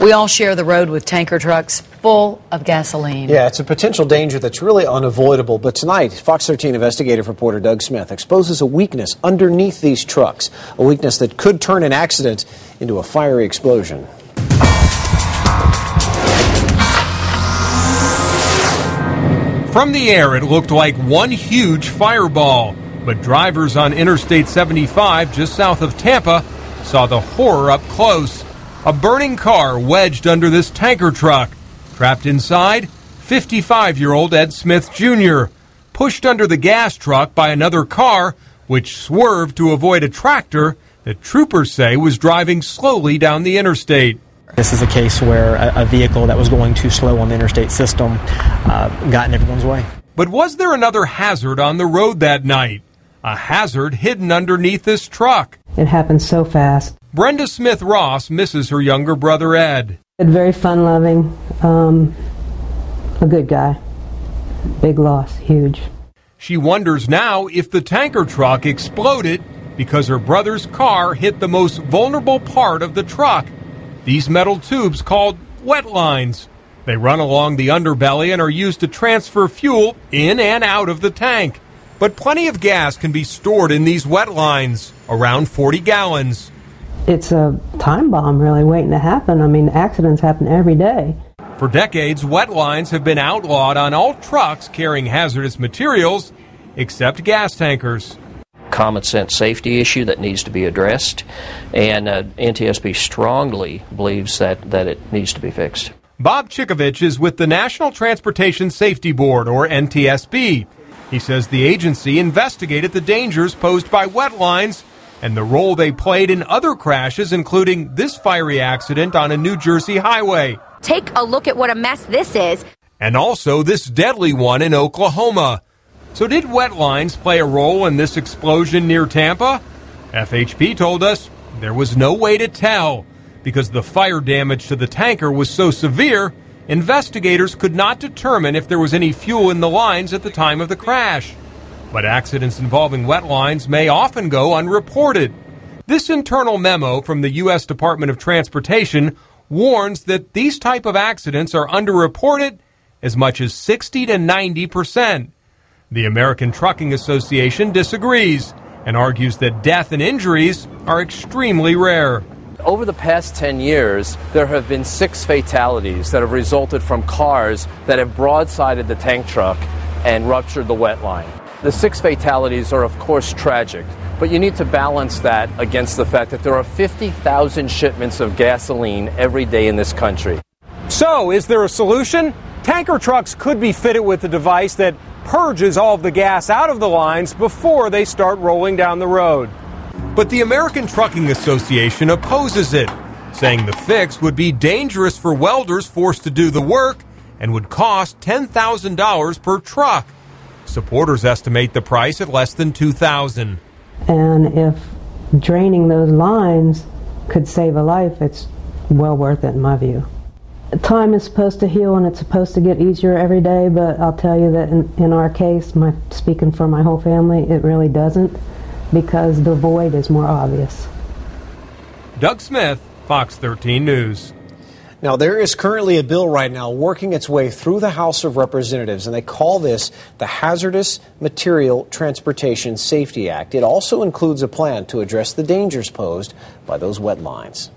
We all share the road with tanker trucks full of gasoline. Yeah, it's a potential danger that's really unavoidable. But tonight, Fox 13 investigative reporter Doug Smith exposes a weakness underneath these trucks, a weakness that could turn an accident into a fiery explosion. From the air, it looked like one huge fireball. But drivers on Interstate 75 just south of Tampa saw the horror up close. A burning car wedged under this tanker truck. Trapped inside, 55-year-old Ed Smith Jr., pushed under the gas truck by another car, which swerved to avoid a tractor that troopers say was driving slowly down the interstate. This is a case where a vehicle that was going too slow on the interstate system got in everyone's way. But was there another hazard on the road that night? A hazard hidden underneath this truck. It happened so fast. Brenda Smith Ross misses her younger brother Ed. Very fun-loving, a good guy. Big loss, huge. She wonders now if the tanker truck exploded because her brother's car hit the most vulnerable part of the truck. These metal tubes called wet lines. They run along the underbelly and are used to transfer fuel in and out of the tank. But plenty of gas can be stored in these wet lines, around 40 gallons. It's a time bomb really waiting to happen. I mean, accidents happen every day. For decades, wet lines have been outlawed on all trucks carrying hazardous materials, except gas tankers. Common sense safety issue that needs to be addressed, and NTSB strongly believes that it needs to be fixed. Bob Chikovich is with the National Transportation Safety Board, or NTSB. He says the agency investigated the dangers posed by wet lines and the role they played in other crashes, including this fiery accident on a New Jersey highway. Take a look at what a mess this is. And also this deadly one in Oklahoma. So did wet lines play a role in this explosion near Tampa? FHP told us there was no way to tell. Because the fire damage to the tanker was so severe, investigators could not determine if there was any fuel in the lines at the time of the crash. But accidents involving wet lines may often go unreported. This internal memo from the U.S. Department of Transportation warns that these type of accidents are underreported as much as 60 to 90%. The American Trucking Association disagrees and argues that death and injuries are extremely rare. Over the past 10 years, there have been 6 fatalities that have resulted from cars that have broadsided the tank truck and ruptured the wet line. The 6 fatalities are, of course, tragic, but you need to balance that against the fact that there are 50,000 shipments of gasoline every day in this country. So, is there a solution? Tanker trucks could be fitted with a device that purges all of the gas out of the lines before they start rolling down the road. But the American Trucking Association opposes it, saying the fix would be dangerous for welders forced to do the work and would cost $10,000 per truck. Supporters estimate the price at less than $2,000. And if draining those lines could save a life, it's well worth it in my view. Time is supposed to heal and it's supposed to get easier every day, but I'll tell you that in our case, speaking for my whole family, it really doesn't, because the void is more obvious. Doug Smith, Fox 13 News. Now, there is currently a bill right now working its way through the House of Representatives, and they call this the Hazardous Material Transportation Safety Act. It also includes a plan to address the dangers posed by those wet lines.